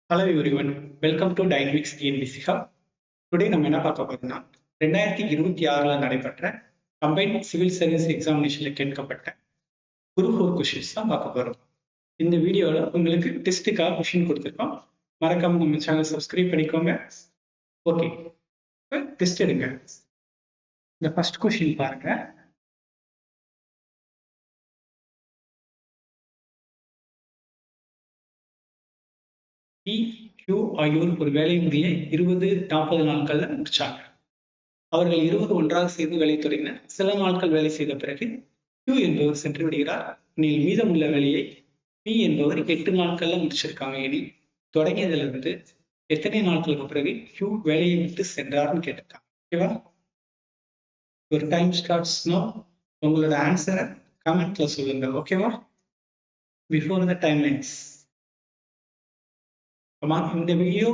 Hello everyone, welcome to Dynamics TNPC Hub. Today நம்ம என்ன பார்க்க போறோம்னா 2026ல நடைபெற்ற கம்பைன்ட் சிவில் சர்வீஸ் எக்ஸாமினேஷன்ல கேட்கப்பட்ட குரூப் 4 கொஸ்டின்ஸ் தான் பார்க்க போறோம். இந்த வீடியோல உங்களுக்கு டெஸ்ட்டுக்காக கொஸ்டின் கொடுத்துருக்கோம். மறக்காம நம்ம சேனல் சப்ஸ்கிரைப் பண்ணிக்கோங்க. ஓகே, டெஸ்ட் எடுங்க. இந்த ஃபர்ஸ்ட் கொஸ்டின் பாருங்க. Q ஆகியோர் ஒரு வேலை முறையை 20-40 நாட்கள்ல முடிச்சாங்க. அவர்கள் 20 ஒன்றாக சேர்ந்து வேலை தொடங்கினர். சில நாட்கள் வேலை செய்த பிறகு Q என்பவர் சென்று விடுகிறார். எனில் மீதமுள்ள வேலையை P என்பவர் 8 நாட்கள்ல முடிச்சிருக்காங்க. எனில் தொடங்கியதுல இருந்து எத்தனை நாட்களுக்கு பிறகு Q வேலையை விட்டு சென்றார்னு கேட்டிருக்காங்க. ஓகேவா? ஒரு டைம் ஸ்டார்ட்ஸ் நோ. உங்களோட ஆன்சரை கமெண்ட்ல சொல்லுங்க. ஓகேவா? Before the time lines. இந்த வீடியோ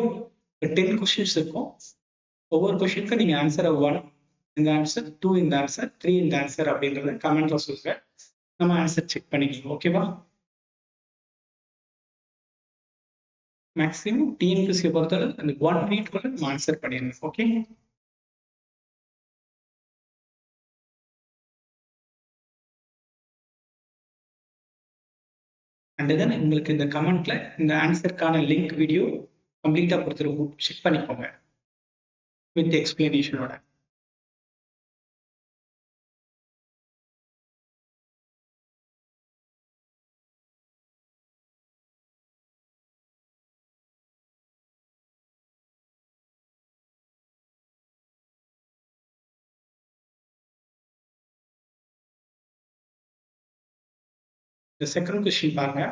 10 கொஸ்டின்ஸ் இருக்கும். ஒவ்வொரு கொஸ்டினுக்கும் நீங்க ஆன்சரை 1 இந்த ஆன்சர், 2 இந்த ஆன்சர், 3 இந்த ஆன்சர் அப்படின்றத கமெண்ட்ல சொல்லுங்க. நம்ம ஆன்சர் செக் பண்ணிக்கலாம். ஓகேவா? மேக்ஸிமம் டிஎன்பிஎஸ்சியை பொறுத்தவரை அந்த 1 மினிட்குள்ள நம்ம ஆன்சர் பண்ணிடணும். ஓகே, அண்ட் தென் உங்களுக்கு இந்த கமெண்ட்ல இந்த ஆன்சருக்கான லிங்க் வீடியோ கம்ப்ளீட்டா கொடுத்துருவோம். செக் பண்ணிக்கோங்க வித் எக்ஸ்பிளனேஷனோட. இந்த செகண்ட் கொஸ்டின் பாருங்க.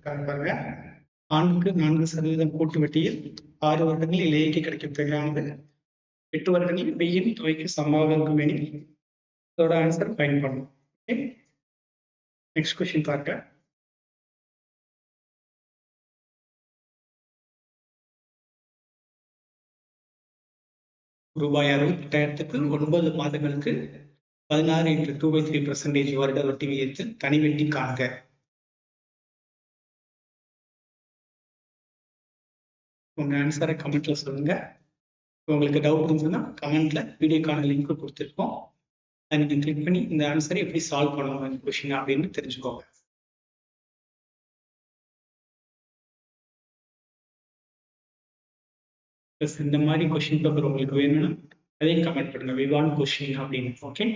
பாருங்க, ஆண்டுக்கு 4% கூட்டு வட்டியில் 6 வருடங்களில் இலைக்கு கிடைக்கும் தொகையானது 8 வருடங்களில் வெயில் தொகைக்கு சமமாக இருக்கும் எனில் இதோட ஆன்சர் ஃபைண்ட் பண்ணணும். ஓகே, நெக்ஸ்ட் கொஸ்டின் பாருங்க. ரூபாய் 68,000க்கு 9 மாதங்களுக்கு 16 × 2/3% வருட வட்டி விகிதத்தில் தனி வட்டி காண்க. உங்க ஆன்சரை கமெண்ட்ல சொல்லுங்க. உங்களுக்கு டவுட் இருந்ததுன்னா கமெண்ட்ல வீடியோக்கான லிங்க் கொடுத்துருக்கோம். அதை நீங்க கிளிக் பண்ணி இந்த ஆன்சரை எப்படி சால்வ் பண்ணணும் இந்த கொஸ்டின் அப்படின்னு தெரிஞ்சுக்கோங்க. ப்ளஸ் இந்த மாதிரி கொஸ்டின் பேப்பர் உங்களுக்கு வேணும்னா அதையும் கமெண்ட் பண்ணுங்க. வி வாண்ட் கொஸ்டின் அப்படின்னு. Okay,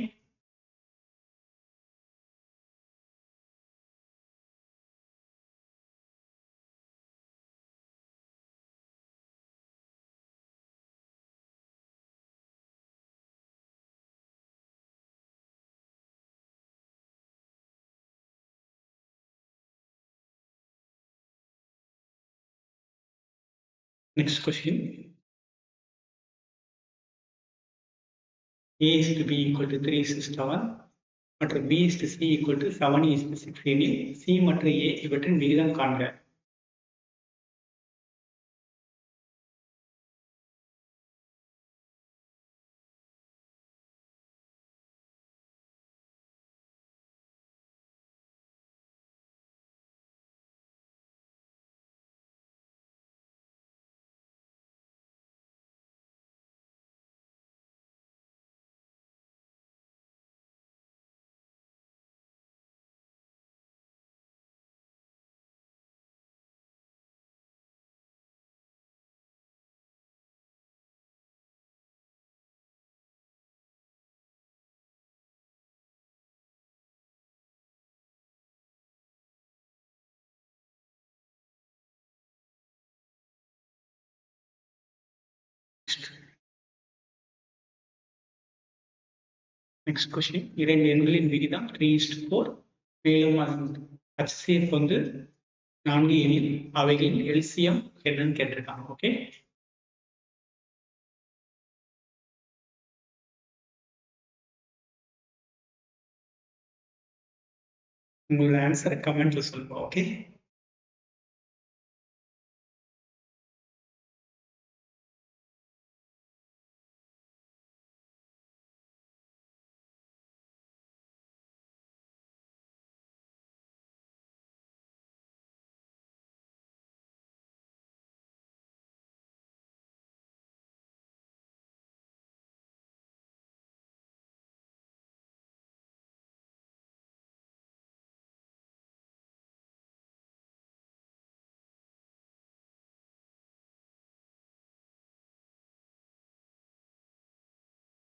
next question. A is to B equal to 3 is to 7 மற்றும் B is to C equal to 7 is to 6 எனில் C மற்றும் A இவற்றின் விகிதம் காண்க. நெக்ஸ்ட் கொஸ்டின், இரண்டு எண்களின் விகிதம் 3:4. மேலும் HCF வந்து 4 எனில் அவைகளின் எல்சிஎம் என்னன்னு கேட்டிருக்காங்க. ஓகே, உங்களோட ஆன்சரை கமெண்ட்ல சொல்லுங்க. Okay,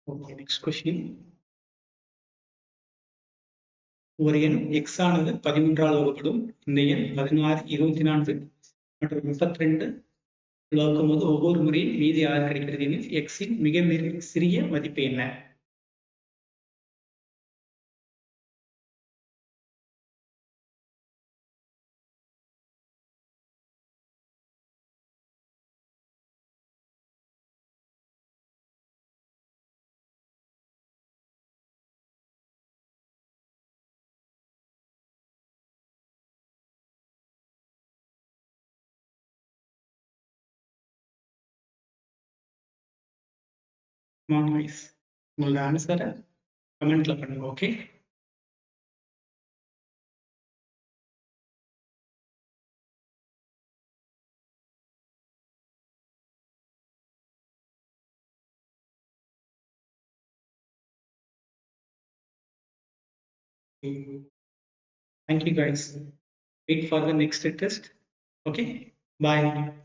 okay. நெக்ஸ்ட் கொஸ்டின், ஒரு எண் எக்ஸ் ஆனது 13ஆல் வகுப்படும். இந்த எண் 16, 24 மற்றும் 32 வகுக்கும் போது ஒவ்வொரு முறையும் மீதி 6 கிடைக்கிறது எனில் எக்ஸின் மிக சிறிய மதிப்பு என்ன? உங்களோட ஆன்சரை கமெண்ட்ல பண்ணுங்க. Okay, thank you guys. Wait for the next test. Okay, bye.